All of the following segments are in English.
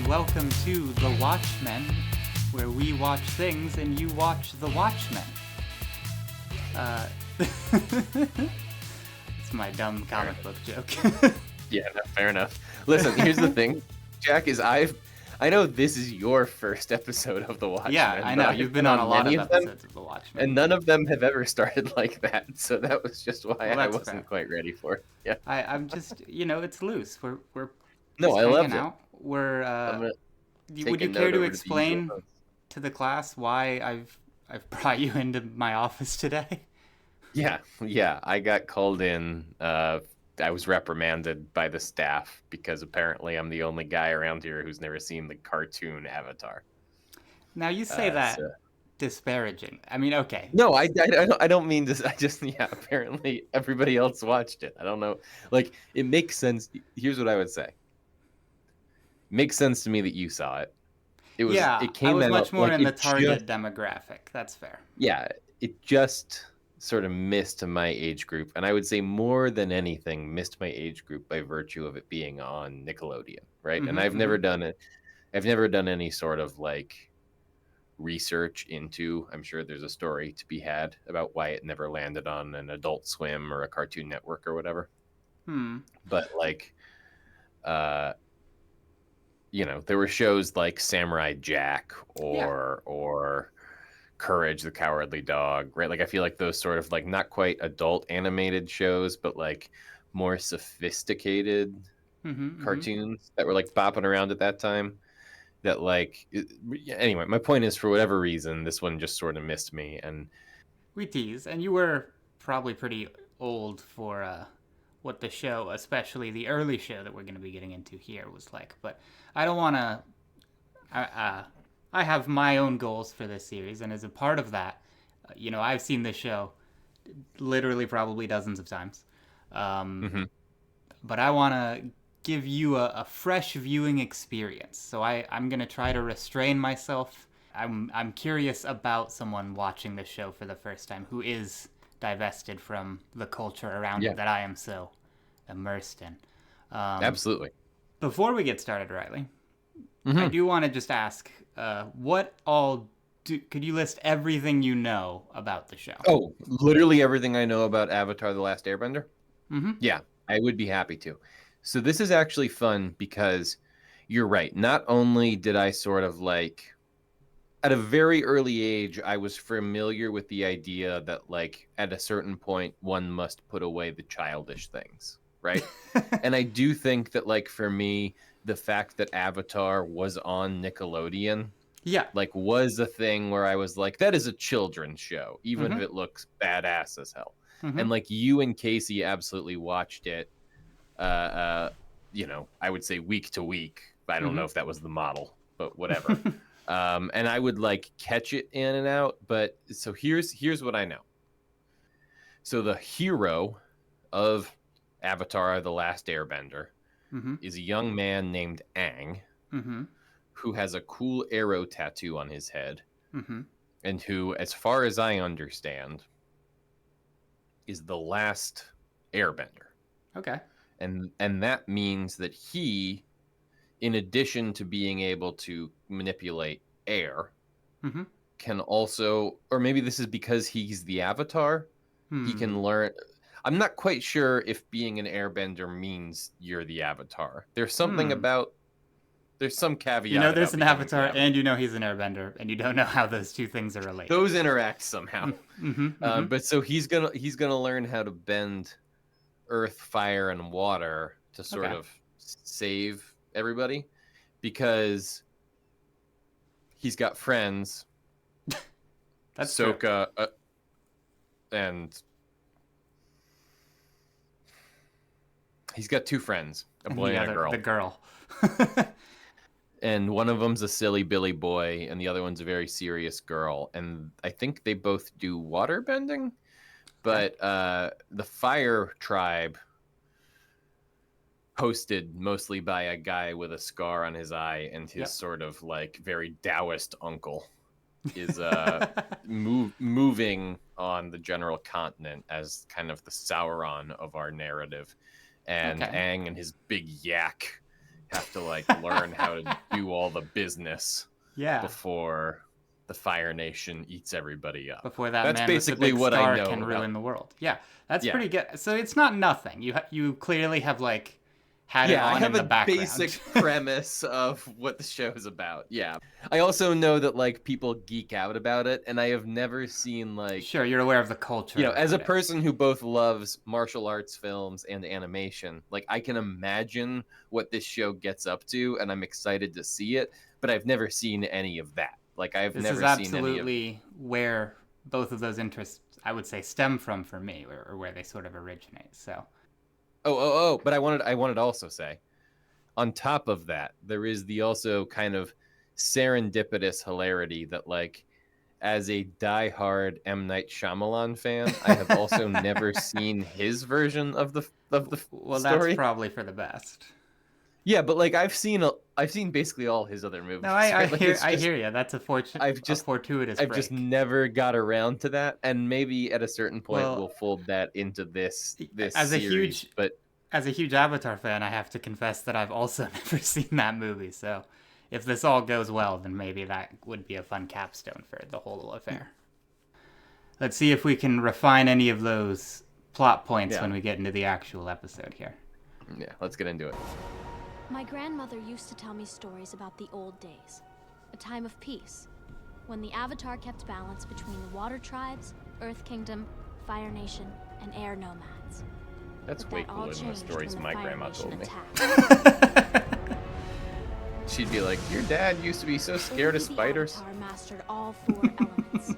and welcome to The Watchmen, where we watch things and you watch The Watchmen. It's my dumb comic book joke. Yeah, no, fair enough. Listen, here's the thing, Jack, is I know this is your first episode of The Watchmen. Yeah, I know. You've been on a lot of episodes of The Watchmen. And none of them have ever started like that, so that was just why I wasn't quite ready for it. Yeah. I'm just, it's loose. We're No, just I loved hanging out. Would you care to explain to the class why I've brought you into my office today? Yeah. I got called in. I was reprimanded by the staff because apparently I'm the only guy around here who's never seen the cartoon Avatar. Now you say that disparaging. I mean, okay. No, I don't mean this. Apparently everybody else watched it. I don't know. Like, it makes sense. Here's what I would say. Makes sense to me that you saw it. It came I was out much more like in the target demographic. That's fair. Yeah, it just sort of missed my age group, and I would say more than anything missed my age group by virtue of it being on Nickelodeon, right? And I've never done it. I've never done any sort of like research into. I'm sure there's a story to be had about why it never landed on an Adult Swim or a Cartoon Network or whatever. But like, there were shows like Samurai Jack or Courage the Cowardly Dog, right? Like, I feel like those sort of like not quite adult animated shows, but like more sophisticated cartoons that were like bopping around at that time. That like, anyway, my point is, for whatever reason, this one just sort of missed me. And we tease, and you were probably pretty old for what the show, especially the early show that we're going to be getting into here, was like. But I don't want to. I have my own goals for this series, and as a part of that, I've seen this show literally probably dozens of times. But I want to give you a fresh viewing experience. So I'm going to try to restrain myself. I'm curious about someone watching this show for the first time who is divested from the culture around it that I am so immersed in. Absolutely. Before we get started, Riley, I do want to just ask, could you list everything you know about the show? Oh, literally everything I know about Avatar: The Last Airbender? Yeah, I would be happy to. So this is actually fun because you're right. Not only did I sort of like, at a very early age, I was familiar with the idea that like at a certain point, one must put away the childish things, right? And I do think that like for me, the fact that Avatar was on Nickelodeon, like was a thing where I was like, that is a children's show, even if it looks badass as hell. And like you and Casey absolutely watched it. I would say week to week. I don't know if that was the model, but whatever. And I would like catch it in and out. But so here's what I know. So the hero of Avatar: The Last Airbender is a young man named Aang, who has a cool arrow tattoo on his head, and who, as far as I understand, is the last airbender. Okay. And that means that he, in addition to being able to manipulate air, can also, or maybe this is because he's the Avatar, he can learn. I'm not quite sure if being an airbender means you're the Avatar. There's something about, there's some caveat. There's an Avatar, and he's an airbender, and you don't know how those two things are related. Those interact somehow. But so he's gonna learn how to bend earth, fire, and water to sort of save everybody, because he's got friends. That's Sokka and he's got two friends, a boy and a girl. The girl. And one of them's a silly Billy boy, and the other one's a very serious girl. And I think they both do water bending. But the Fire Tribe, hosted mostly by a guy with a scar on his eye and his sort of like very Taoist uncle, is moving on the general continent as kind of the Sauron of our narrative. And Aang and his big yak have to like learn how to do all the business before the Fire Nation eats everybody up. Before that that's man basically with the big what I star know can about. ruin the world. Yeah, that's pretty good. So it's not nothing. You clearly have like had it on in the background. I have a basic premise of what the show is about. Yeah. I also know that like people geek out about it, and I have never seen like... Sure, you're aware of the culture. You know, as a person who both loves martial arts films and animation, like I can imagine what this show gets up to, and I'm excited to see it, but I've never seen any of that. Like I've never seen any of... This is absolutely where both of those interests, I would say, stem from for me, or where they sort of originate. So... But I wanted to also say, on top of that, there is the also kind of serendipitous hilarity that, like, as a diehard M. Night Shyamalan fan, I have also never seen his version of the well, story. That's probably for the best. Yeah, but like I've seen basically all his other movies. No, I hear you. That's a fortuitous. I've just never got around to that, and maybe at a certain point we'll fold that into this as series. As a huge Avatar fan, I have to confess that I've also never seen that movie. So, if this all goes well, then maybe that would be a fun capstone for the whole affair. Let's see if we can refine any of those plot points when we get into the actual episode here. Yeah, let's get into it. My grandmother used to tell me stories about the old days, a time of peace, when the Avatar kept balance between the Water Tribes, Earth Kingdom, Fire Nation, and Air Nomads. That's way cooler than the stories my grandma told me. She'd be like, "Your dad used to be so scared of spiders." Mastered all 4 elements.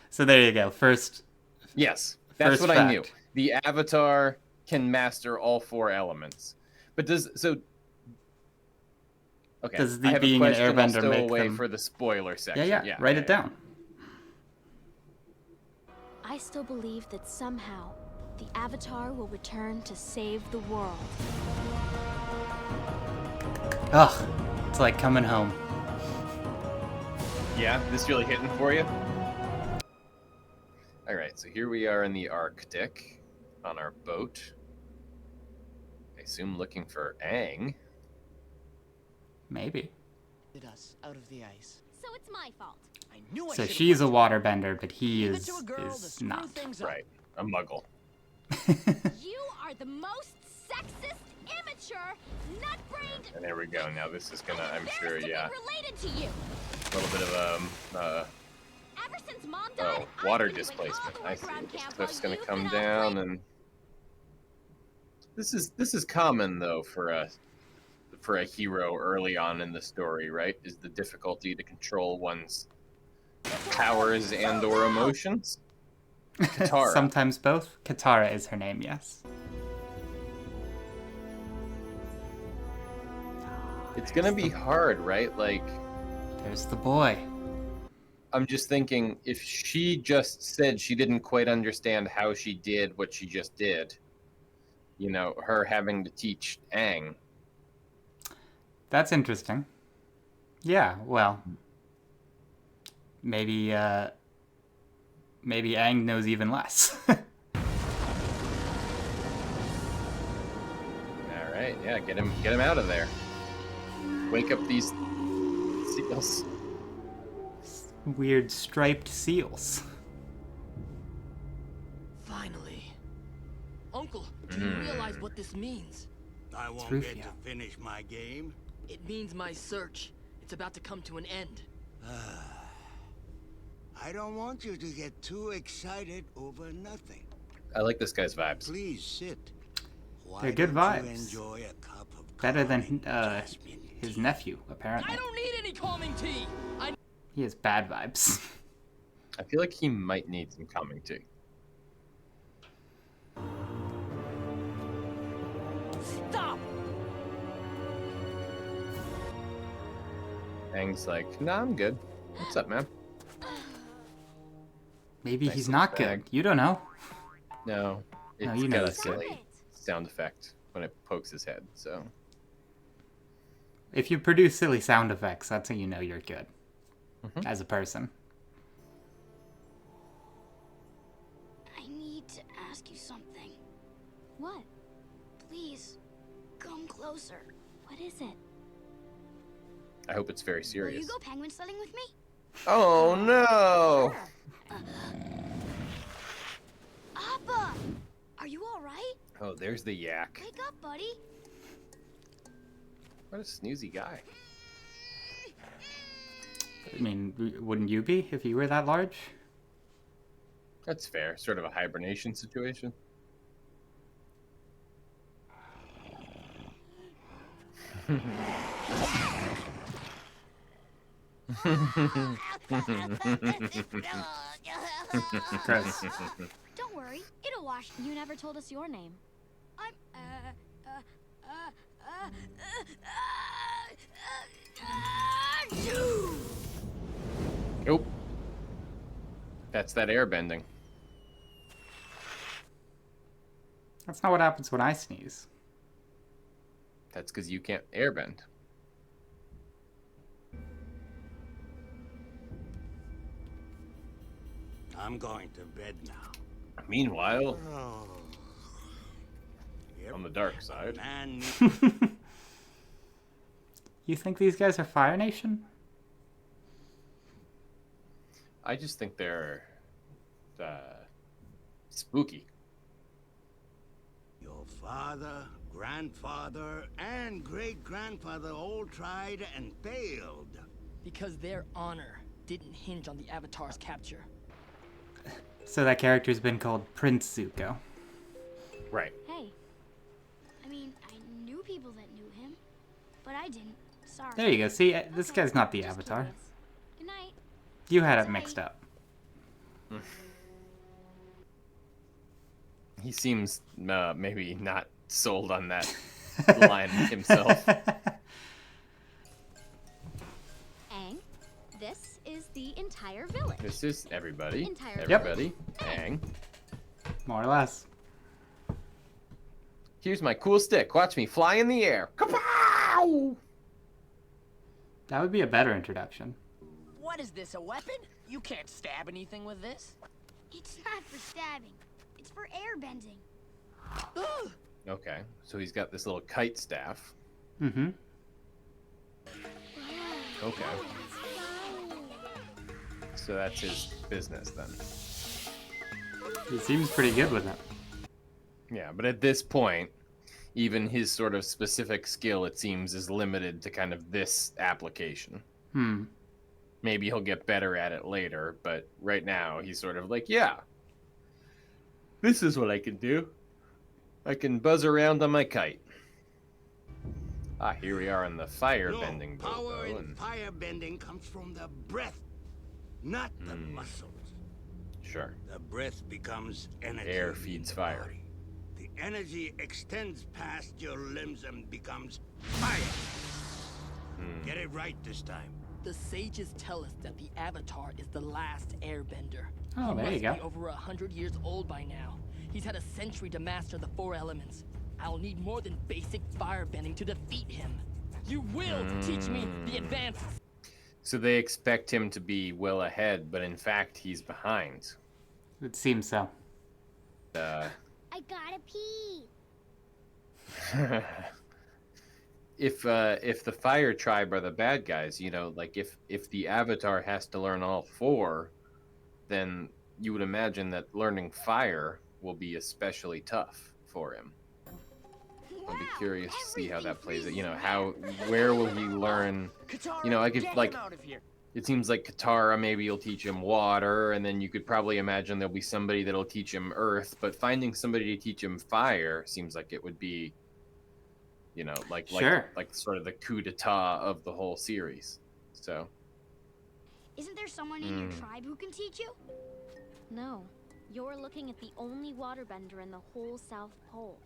So there you go. First, yes, that's what I knew. The Avatar can master all 4 elements. But does the being an airbender make away them... for the spoiler section? Yeah. Write it down. I still believe that somehow the Avatar will return to save the world. Ugh, it's like coming home. Yeah, this really hitting for you? All right, so here we are in the Arctic on our boat. I assume looking for Aang. Maybe. Us out of the ice. So it's my fault. I knew I so she's a waterbender, but he is not. Right, a muggle. You are the most sexist, immature, nut-brained... And there we go. Now this is gonna, I'm sure, related to you. A little bit of Ever since Mom died, water displacement. I see. This cliff's gonna come down, and this is common though for a hero early on in the story, right? Is the difficulty to control one's powers and/or emotions. Katara. Sometimes both. Katara is her name, yes. It's gonna be hard, right? Like, there's the boy. I'm just thinking, if she just said she didn't quite understand how she did what she just did, you know, her having to teach Aang. That's interesting. Yeah, well, maybe Aang knows even less. All right, yeah, get him out of there. Wake up these seals. Weird striped seals. Finally. Uncle, do you realize what this means? I won't get to finish my game. It means my search. It's about to come to an end. I don't want you to get too excited over nothing. I like this guy's vibes. Please sit. They're good vibes. Enjoy a cup of better than his nephew, apparently. I don't need any calming tea. He has bad vibes. I feel like he might need some calming tea. Stop! Aang's like, nah, I'm good. What's up, man? Maybe nice he's not bag. good. You don't know. No, it's got a silly sound effect when it pokes his head, so... If you produce silly sound effects, that's how you know you're good. As a person. I need to ask you something. What? Please, come closer. What is it? I hope it's very Will serious. you go penguin sledding with me? Oh no! Appa! Are you alright? Oh, there's the yak. Wake up, buddy. What a snoozy guy. I mean, wouldn't you be if you were that large? That's fair. Sort of a hibernation situation. Gross. Don't worry, it'll wash. You never told us your name. I'm Nope. That's that airbending. That's not what happens when I sneeze. That's because you can't airbend. I'm going to bed now. Meanwhile, Oh. Yep. on the dark side. Man, You think these guys are Fire Nation? I just think they're spooky. your father, grandfather, and great-grandfather all tried and failed. Because their honor didn't hinge on the Avatar's capture. So that character's been called Prince Zuko. Right. Hey, I mean, I knew people that knew him, but I didn't. Sorry. There you go. See, this okay, guy's not the just Avatar. curious. Good night. You had it Sorry. mixed up. He seems maybe not sold on that line himself. Aang, this is the entire village. This is everybody. Entire Everybody. Hang. More or less. Here's my cool stick. Watch me fly in the air. Kapow! That would be a better introduction. What is this, a weapon? You can't stab anything with this. It's not for stabbing. It's for airbending. Okay, so he's got this little kite staff. Mm-hmm. Okay. So that's his business then. He seems pretty good with it. Yeah, but at this point, even his sort of specific skill, it seems, is limited to kind of this application. Hmm. Maybe he'll get better at it later, but right now he's sort of like, yeah, this is what I can do. I can buzz around on my kite. Ah, here we are on the fire No, bending boat, power though, in and fire bending comes from the breath, not the muscles. sure. The breath becomes energy. Air in feeds the fire. body. The energy extends past your limbs and becomes fire. Get it right this time. The sages tell us that the Avatar is the last Airbender. Oh, He there you must go. be over 100 years old by now. He's had a century to master the four elements. I'll need more than basic firebending to defeat him. You will teach me the advanced. So they expect him to be well ahead, but in fact he's behind. It seems so. I gotta pee. If the fire tribe are the bad guys, you know, like if the Avatar has to learn all four, then you would imagine that learning fire will be especially tough for him. I'll be curious to see how that plays out. You know, where will he learn? You know, it seems like Katara maybe will teach him water, and then you could probably imagine there'll be somebody that'll teach him earth. But finding somebody to teach him fire seems like it would be, you know, like sort of the coup d'etat of the whole series. So. Isn't there someone in your tribe who can teach you? No, you're looking at the only waterbender in the whole South Pole.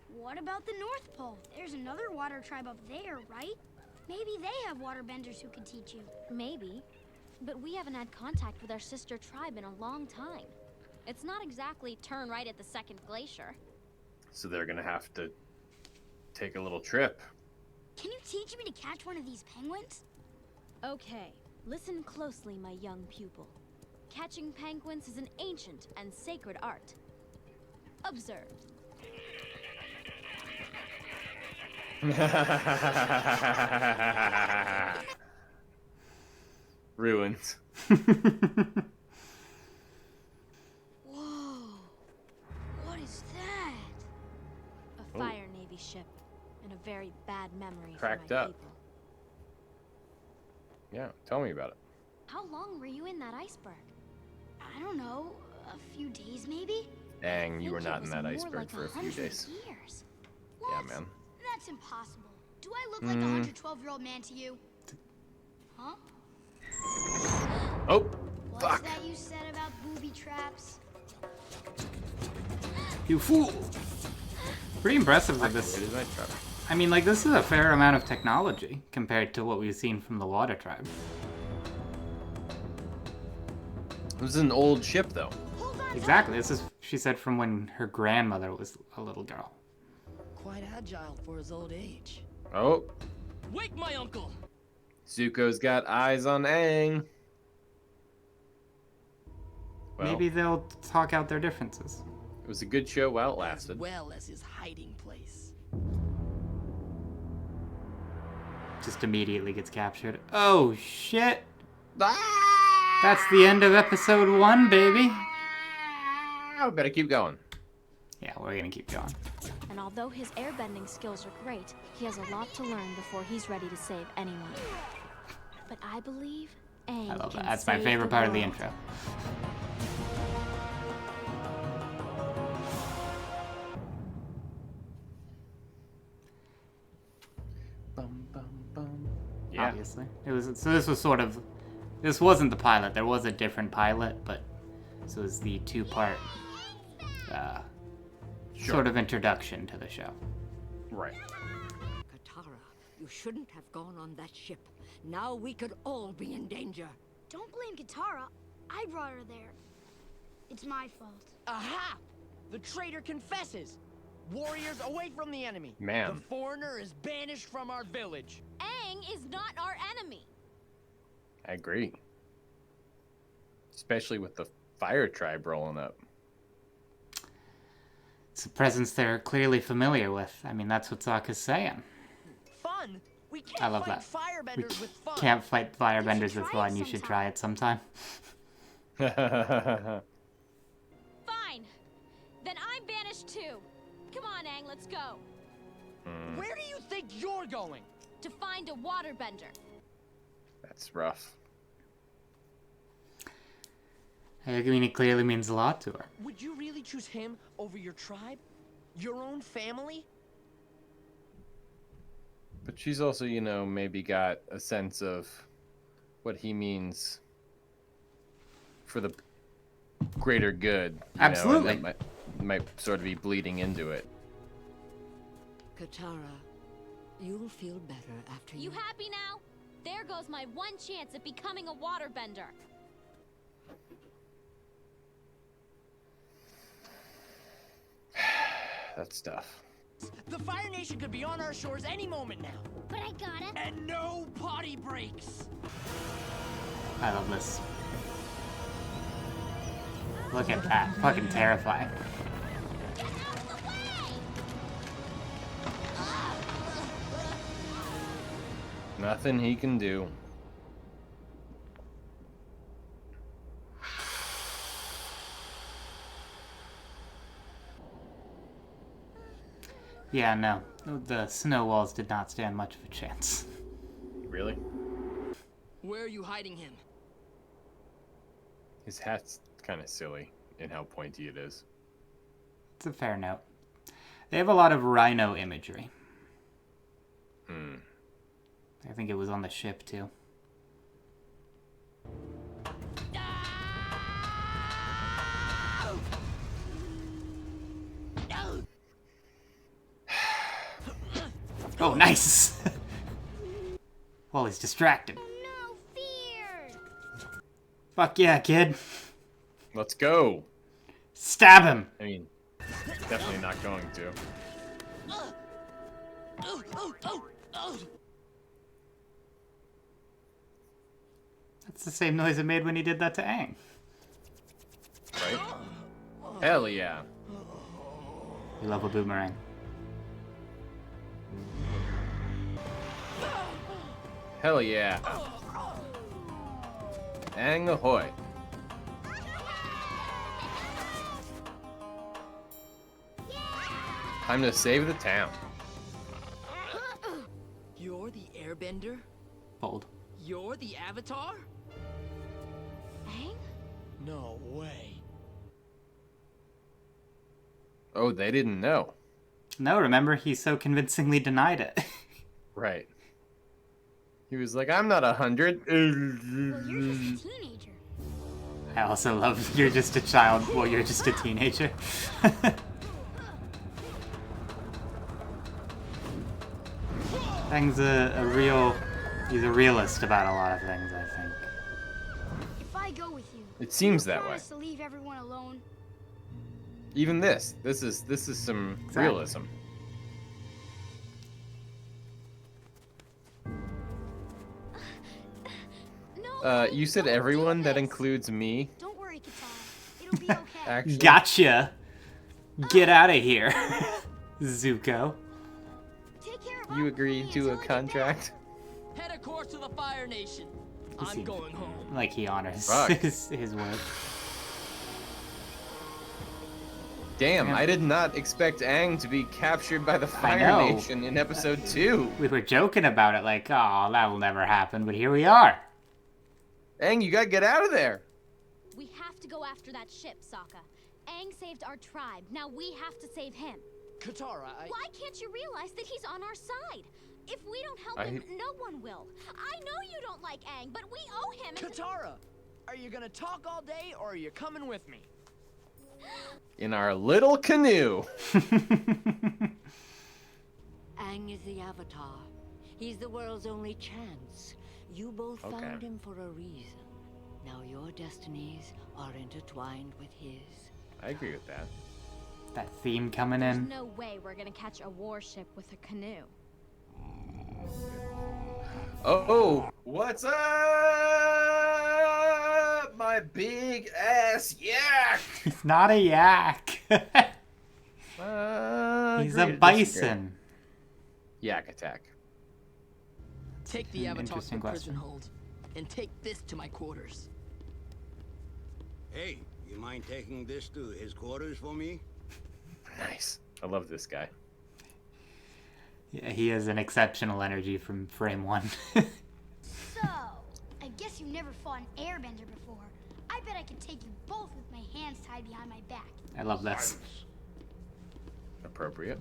What about the North Pole? There's another water tribe up there, right? Maybe they have waterbenders who can teach you. Maybe, but we haven't had contact with our sister tribe in a long time. It's not exactly turn right at the second glacier. So they're gonna have to take a little trip. Can you teach me to catch one of these penguins? Okay, listen closely, my young pupil. Catching penguins is an ancient and sacred art. Observe. Ruins. Whoa. What is that? A Fire Navy ship, and a very bad memory Cracked for my up. people. Yeah, tell me about it. How long were you in that iceberg? I don't know. A few days, maybe? Dang, you were think it not in was that more iceberg like for a few 100 days. Years. Yeah, What? man. That's impossible. Do I look like a 112-year-old man to you? Huh? Oh, What's fuck. that you said about booby traps? You fool! Pretty impressive with It this. is my trap. I mean, like, this is a fair amount of technology compared to what we've seen from the Water Tribe. This is an old ship, though. Hold on. Exactly. This is, she said, from when her grandmother was a little girl. Quite agile for his old age. Oh, Wake my uncle! Zuko's got eyes on Aang. Well, Maybe they'll talk out their differences. it was a good show while it As lasted. well as his hiding place. Just immediately gets captured. Oh, shit! Ah! That's the end of episode 1, baby! Oh, better keep going. Yeah, we're gonna keep going. And although his airbending skills are great, he has a lot to learn before he's ready to save anyone. But I believe Aang I love that. can That's my save favorite part of the world. intro. Bum, bum, bum. Yeah. Obviously. It was, so this was sort of, this wasn't the pilot. There was a different pilot, but this was the two-part sort of introduction to the show. Right. Katara, you shouldn't have gone on that ship. Now we could all be in danger. Don't blame Katara. I brought her there. It's my fault. Aha! The traitor confesses. Warriors away from the enemy. Man. The foreigner is banished from our village. Aang is not our enemy. I agree. Especially with the Fire Tribe rolling up. It's a presence they're clearly familiar with. I mean, that's what Sokka's saying. Fun? We can't I love fight that. We firebenders with fun. can't fight firebenders You should with try it fun. You should sometime. try it sometime. Fine. Then I'm banished too. Come on, Aang, let's go. Where do you think you're going? To find a waterbender. That's rough. I mean, it clearly means a lot to her. Would you really choose him over your tribe? Your own family? But she's also, you know, maybe got a sense of what he means for the greater good. You Absolutely. Know, and that might sort of be bleeding into it. Katara, you'll feel better after You happy now? There goes my one chance at becoming a waterbender. That's tough. The Fire Nation could be on our shores any moment now. But I got it. And no potty breaks. I love this. Look at that. Fucking terrifying. Get out of the way! Nothing he can do. Yeah, no. The snow walls did not stand much of a chance. Really? Where are you hiding him? His hat's kind of silly in how pointy it is. It's a fair note. They have a lot of rhino imagery. I think it was on the ship, too. Oh, nice! Well, he's distracted. No fear. Fuck yeah, kid. Let's go. Stab him! I mean, definitely not going to. That's the same noise it made when he did that to Aang. Right? Hell yeah. We love a boomerang. Hell yeah. Aang ahoy. Time to save the town. You're the Airbender? Bold. You're the Avatar? Aang? No way. Oh, they didn't know. No, remember, he so convincingly denied it. Right. He was like, I'm not 100. Well, you're just a teenager. I also love you're just a child. Well, you're just a teenager. Aang's he's a realist about a lot of things, I think. If I go with you, It seems will you that way. promise to leave everyone alone? Even this is some Exactly. realism. No. You said don't do everyone, that this. includes me. Don't worry, Katara. It'll be okay. Actually, Gotcha! Get out of here, Zuko. Take care of you Appa agreed for to me a until I get back. contract. Head a course to the Fire Nation. I'm seemed- going home. Like he honors Fuck. his word. Damn, Yeah. I did not expect Aang to be captured by the Fire know. Nation in episode 2. We were joking about it, like, oh, that will never happen, but here we are. Aang, you gotta get out of there. We have to go after that ship, Sokka. Aang saved our tribe. Now we have to save him. Katara, Why can't you realize that he's on our side? If we don't help I- him, no one will. I know you don't like Aang, but we owe him. Katara, are you gonna talk all day or are you coming with me? In our little canoe. Aang is the Avatar. He's the world's only chance. You both Okay. found him for a reason. Now your destinies are intertwined with his. I agree with that. That theme coming There's in. no way we're gonna catch a warship with a canoe. Oh, what's up, my big ass yak? He's not a yak. He's a Agree to disagree. bison. Yak attack. Take the Avatar Interesting from prison question. hold and take this to my quarters. Hey, you mind taking this to his quarters for me? Nice. I love this guy. Yeah, he has an exceptional energy from frame 1. So, I guess you never fought an airbender before. I bet I could take you both with my hands tied behind my back. I love this. Appropriate.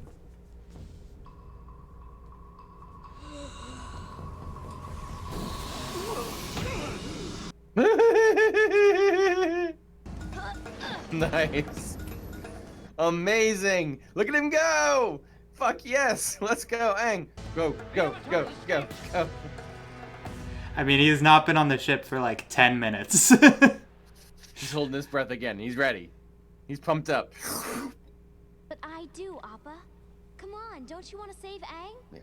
Nice. Amazing. Look at him go. Fuck yes. Let's go, Aang. Go, go, go, go, go. I mean, he has not been on the ship for like 10 minutes. He's holding his breath again. He's ready. He's pumped up. But I do, Appa. Come on, don't you want to save Aang? Yeah.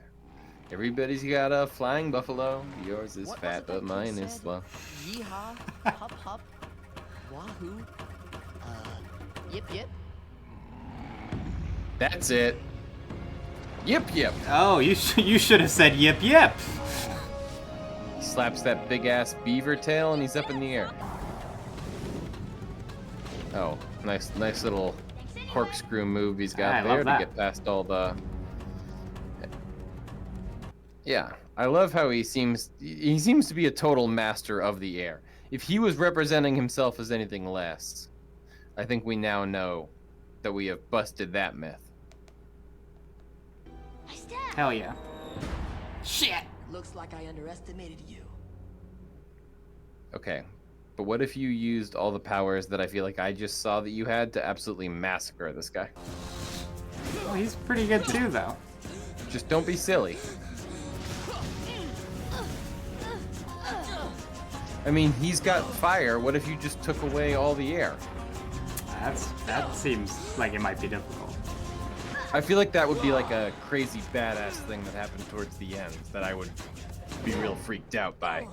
Everybody's got a flying buffalo. Yours is What was fat, it but that kid mine is said? slow. Yeehaw, hup hup, wahoo, yip yip. That's it. Yip yip. Oh, you should have said yip yip. He slaps that big ass beaver tail and he's up in the air. Oh, nice little corkscrew move he's got I there love to that. get past all the. Yeah, I love how he seems to be a total master of the air. If he was representing himself as anything less, I think we now know that we have busted that myth. My step! Hell yeah. Shit. Looks like I underestimated you. Okay, but what if you used all the powers that I feel like I just saw that you had to absolutely massacre this guy? Well, he's pretty good too, though. Just don't be silly. I mean, he's got fire. What if you just took away all the air? That seems like it might be difficult. I feel like that would be like a crazy badass thing that happened towards the end that I would be real freaked out by.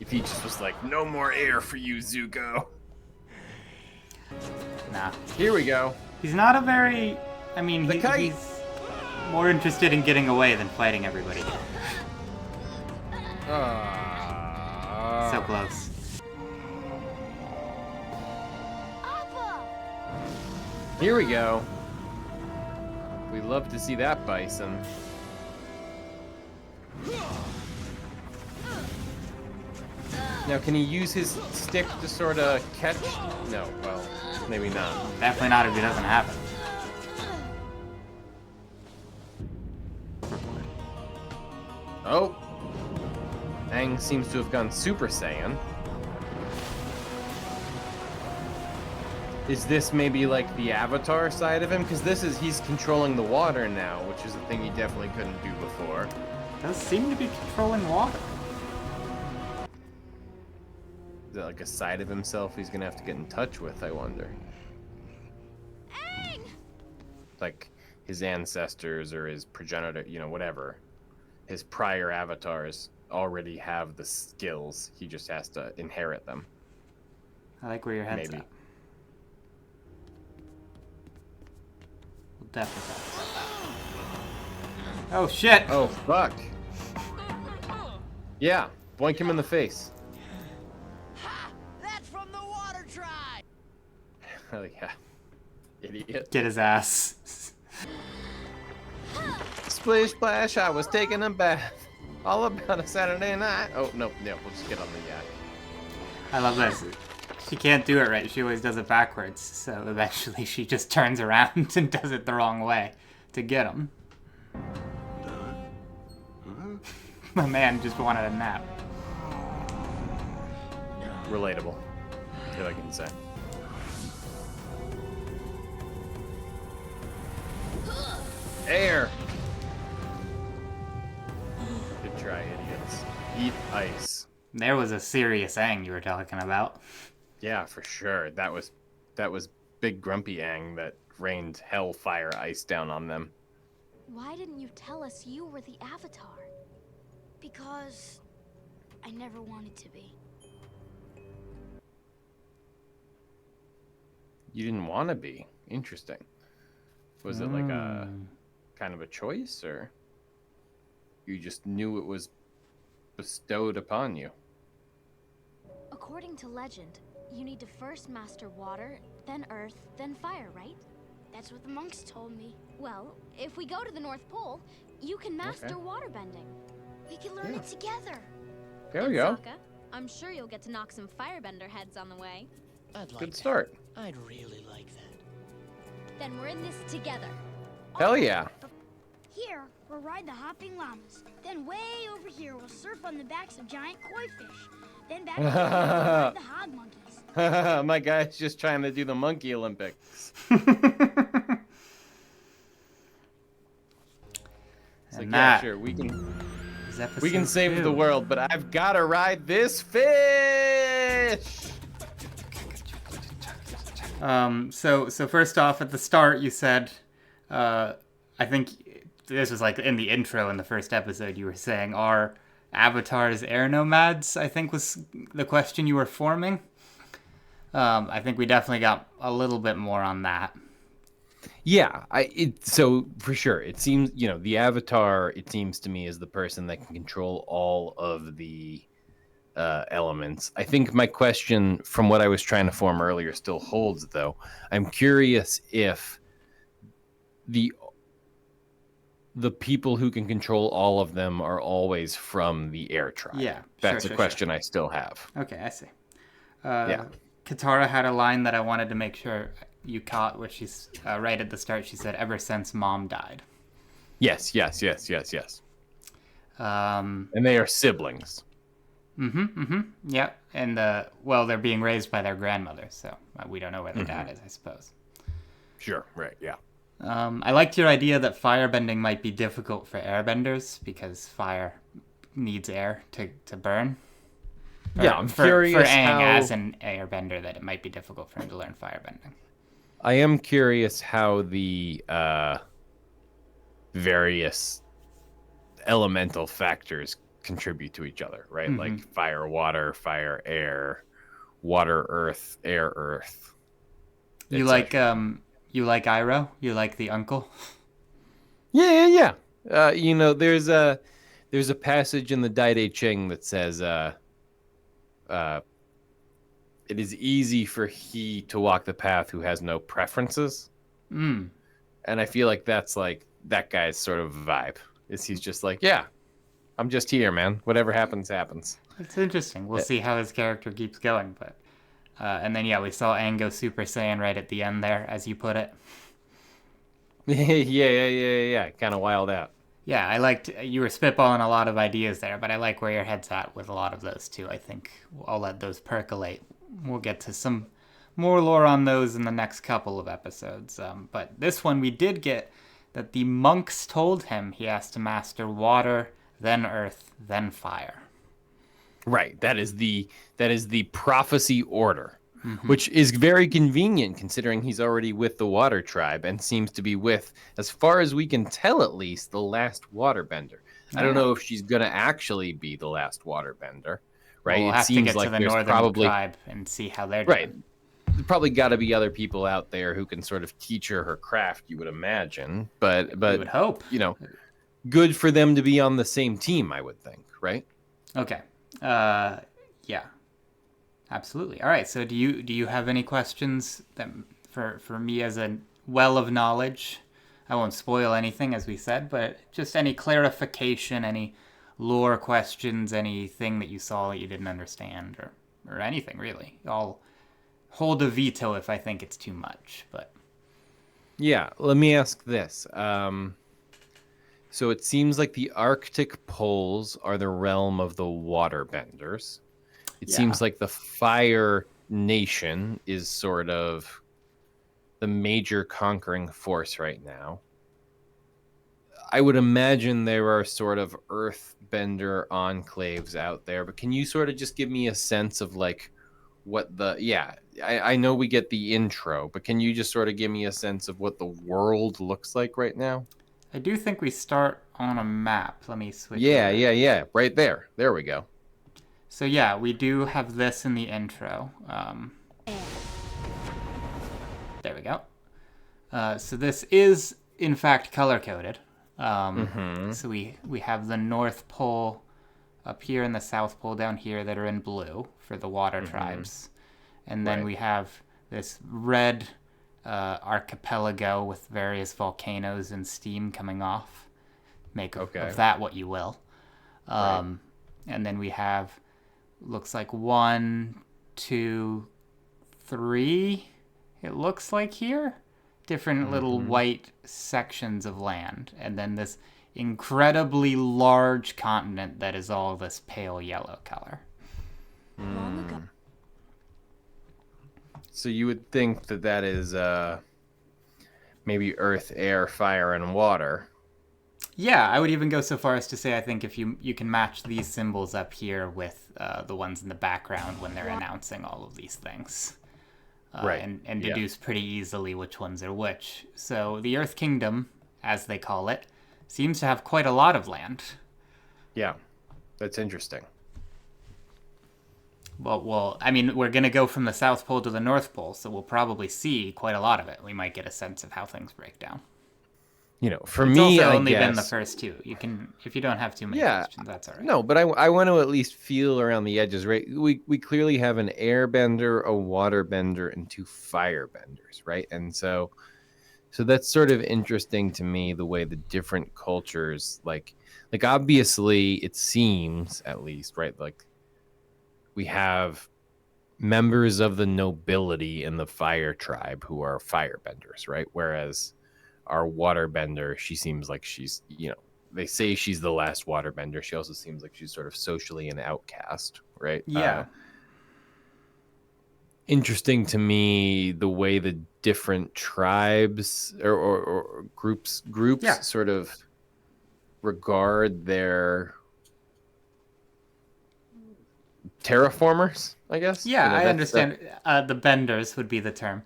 If he just was like, no more air for you, Zuko. Nah. Here we go. He's not a very... I mean, The kite. he's more interested in getting away than fighting everybody. So close. Appa! Here we go. We love to see that bison. Now, can he use his stick to sort of catch? No, well, maybe not. Definitely not if he doesn't have it. Oh. Aang seems to have gone Super Saiyan. Is this maybe like the Avatar side of him? Because he's controlling the water now, which is a thing he definitely couldn't do before. Does seem to be controlling water. Is that like a side of himself he's gonna have to get in touch with, I wonder? Aang! Like his ancestors or his progenitor, whatever. His prior avatars already have the skills. He just has to inherit them. I like where your head's Maybe. at. We'll definitely talk about that. Oh shit! Oh, fuck. Yeah, boink him in the face. Ha! That's from the water tribe. Hell yeah. Idiot. Get his ass. Splish splash, I was taking a bath. All about a Saturday night. Oh, no, we'll just get on the yak. I love this. She can't do it right. She always does it backwards. So eventually she just turns around and does it the wrong way to get him. The man just wanted a nap. Relatable. That's all I can say. Air! Good try, idiots. Eat ice. There was a serious Aang you were talking about. Yeah, for sure. That was big grumpy Aang that rained hellfire ice down on them. Why didn't you tell us you were the Avatar? Because I never wanted to be. You didn't want to be. Interesting. Was it like a kind of a choice, or you just knew it was bestowed upon you? According to legend, you need to first master water, then earth, then fire, right? That's what the monks told me. Well, if we go to the North Pole, you can master waterbending. We can learn it together. There we go. Sokka, I'm sure you'll get to knock some firebender heads on the way. I'd like Good that. start. I'd really like that. Then we're in this together. Hell yeah. Here, we'll ride the hopping llamas. Then way over here, we'll surf on the backs of giant koi fish. Then back over here, we'll ride the hog monkeys. My guy's just trying to do the monkey Olympics. It's like, yeah, sure, we can save the world, but I've got to ride this fish. So first off, at the start, you said, I think this was like in the intro in the first episode, you were saying, are avatars air nomads? I think was the question you were forming. I think we definitely got a little bit more on that. Yeah, so for sure, it seems, the avatar, it seems to me, is the person that can control all of the elements. I think my question from what I was trying to form earlier still holds, though. I'm curious if the people who can control all of them are always from the air tribe. Yeah, that's a question I still have. Okay, I see. Yeah. Katara had a line that I wanted to make sure you caught, where she's right at the start. She said, "Ever since Mom died." Yes. And they are siblings. Yeah, and they're being raised by their grandmother, so we don't know where their dad is, I suppose. Sure, right, yeah. I liked your idea that firebending might be difficult for airbenders because fire needs air to burn. Yeah, I'm curious for Aang how... as an airbender, that it might be difficult for him to learn firebending. I am curious how the various elemental factors contribute to each other, right? Like fire, water, air, water, earth, air, earth. You like Iroh? You like the uncle? Yeah. There's There's a passage in the Dai De Ching that says, it is easy for he to walk the path who has no preferences. Mm. And I feel like that's like that guy's sort of vibe. Is he's just like, yeah, I'm just here, man. Whatever happens, happens. It's interesting. We'll see how his character keeps going, but and then we saw Aang go Super Saiyan right at the end there, as you put it. yeah. Kind of wild out. Yeah, I liked you were spitballing a lot of ideas there, but I like where your head's at with a lot of those too. I think I'll let those percolate. We'll get to some more lore on those in the next couple of episodes. But this one we did get that the monks told him he has to master water, then earth, then fire. Right. That is the prophecy order, which is very convenient considering he's already with the Water Tribe and seems to be with, as far as we can tell at least, the last waterbender. I don't know if she's gonna actually be the last waterbender, right? Well, we'll have to get to the northern tribe and see how they're doing. Right. There's probably got to be other people out there who can sort of teach her craft, you would imagine. But you would hope. Good for them to be on the same team, I would think, right? Okay. Yeah. Absolutely. All right. So do you have any questions that for me as a well of knowledge? I won't spoil anything, as we said, but just any clarification, any lore questions, anything that you saw that you didn't understand, or anything really. I'll hold a veto if I think it's too much, but yeah. Let me ask this. So it seems like the Arctic poles are the realm of the waterbenders. It seems like the Fire Nation is sort of the major conquering force right now. I would imagine there are sort of earthbender enclaves out there, but can you sort of just give me a sense of like what I know we get the intro, but can you just sort of give me a sense of what the world looks like right now? I do think we start on a map. Let me switch. Yeah. Right there. There we go. So we do have this in the intro. There we go. So this is in fact color coded. So we have the North Pole up here and the South Pole down here that are in blue for the water tribes, and then we have this red archipelago with various volcanoes and steam coming off. Make of that what you will. And then we have, looks like 1, 2, 3, it looks like here, different little white sections of land, and then this incredibly large continent that is all this pale yellow color. Long ago. So you would think that is maybe earth, air, fire, and water. Yeah, I would even go so far as to say I think if you can match these symbols up here with the ones in the background when they're announcing all of these things. And deduce pretty easily which ones are which. So the Earth Kingdom, as they call it, seems to have quite a lot of land. Yeah, that's interesting. Well, I mean, we're going to go from the South Pole to the North Pole, so we'll probably see quite a lot of it. We might get a sense of how things break down. For it's me, also only been the first two. You can, if you don't have too many questions, that's all right. No, but I want to at least feel around the edges, right? We clearly have an airbender, a waterbender, and 2 firebenders, right? And so that's sort of interesting to me, the way the different cultures, like obviously it seems, at least, right? Like we have members of the nobility in the fire tribe who are firebenders, right? Whereas our waterbender, she seems like she's, they say she's the last waterbender. She also seems like she's sort of socially an outcast, right? Yeah. Interesting to me the way the different tribes or groups sort of regard their terraformers, I guess. Yeah, I understand. The benders would be the term.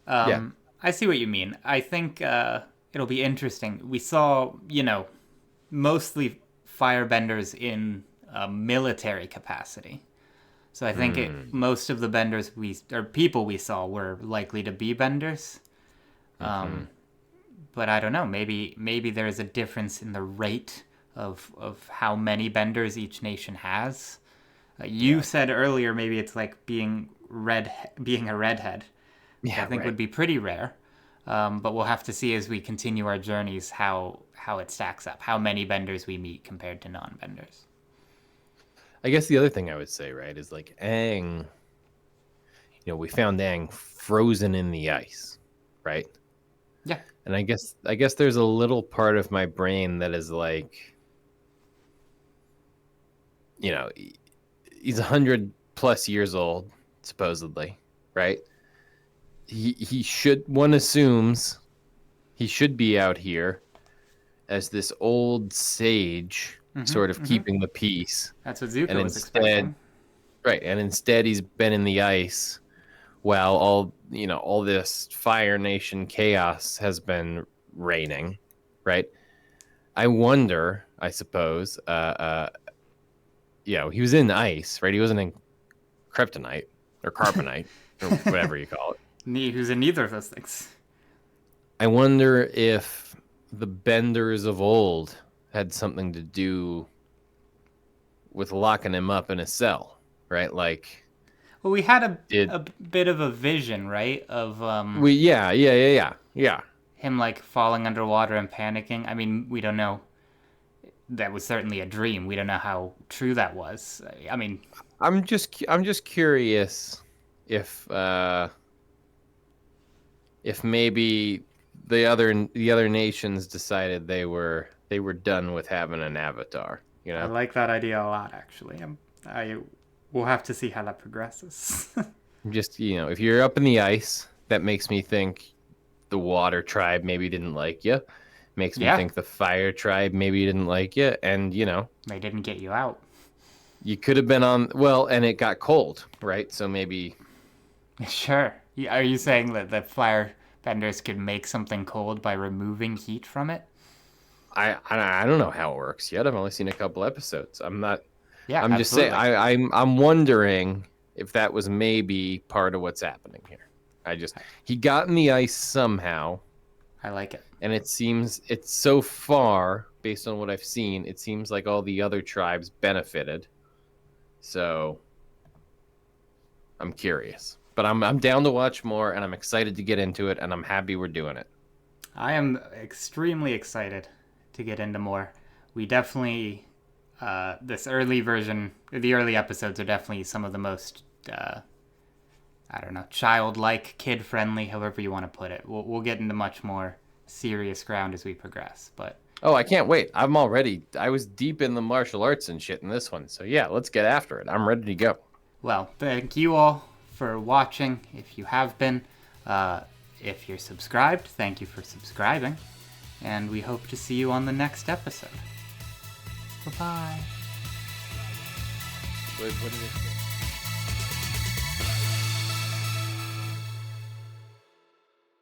I see what you mean. I think it'll be interesting. We saw, mostly firebenders in military capacity. So I think most of the benders people we saw were likely to be benders. But I don't know. Maybe there is a difference in the rate of how many benders each nation has. You said earlier maybe it's like being a redhead. Yeah, I think right. would be pretty rare. But we'll have to see as we continue our journeys how it stacks up, how many benders we meet compared to non-benders. I guess the other thing I would say, right, is like Aang. We found Aang frozen in the ice, right? Yeah. And I guess there's a little part of my brain that is like, he's 100+ years old, supposedly, right? He should, one assumes he should be out here as this old sage, sort of keeping the peace. That's what Zuko And was expecting. Right, and instead he's been in the ice while all this Fire Nation chaos has been reigning, right? I wonder, I suppose, he was in ice, right? He wasn't in kryptonite or carbonite or whatever you call it. Who's in neither of those things. I wonder if the benders of old had something to do with locking him up in a cell, right? Like, well, we had a bit of a vision, right? Of yeah. him like falling underwater and panicking. I mean, we don't know. That was certainly a dream. We don't know how true that was. I mean, I'm just curious if maybe the other nations decided they were done with having an avatar. I like that idea a lot, actually. We'll have to see how that progresses. Just if you're up in the ice, that makes me think the water tribe maybe didn't like you. Makes me think the fire tribe maybe didn't like you, and they didn't get you out. You could have been on and it got cold, right? So maybe. Sure. Are you saying that the fire benders could make something cold by removing heat from it? I don't know how it works yet. I've only seen a couple episodes. I'm not. Yeah, I'm just saying. I'm wondering if that was maybe part of what's happening here. He got in the ice somehow. I like it. And it seems it's so far, based on what I've seen, it seems like all the other tribes benefited. So I'm curious. But I'm down to watch more, and I'm excited to get into it, and I'm happy we're doing it. I am extremely excited to get into more. We definitely, this early version, the early episodes are definitely some of the most, childlike, kid-friendly, however you want to put it. We'll get into much more serious ground as we progress, but... Oh, I can't wait. I was deep in the martial arts and shit in this one, so yeah, let's get after it. I'm ready to go. Well, thank you all for watching, if you have been. If you're subscribed, thank you for subscribing, and we hope to see you on the next episode. Bye-bye. What did it say?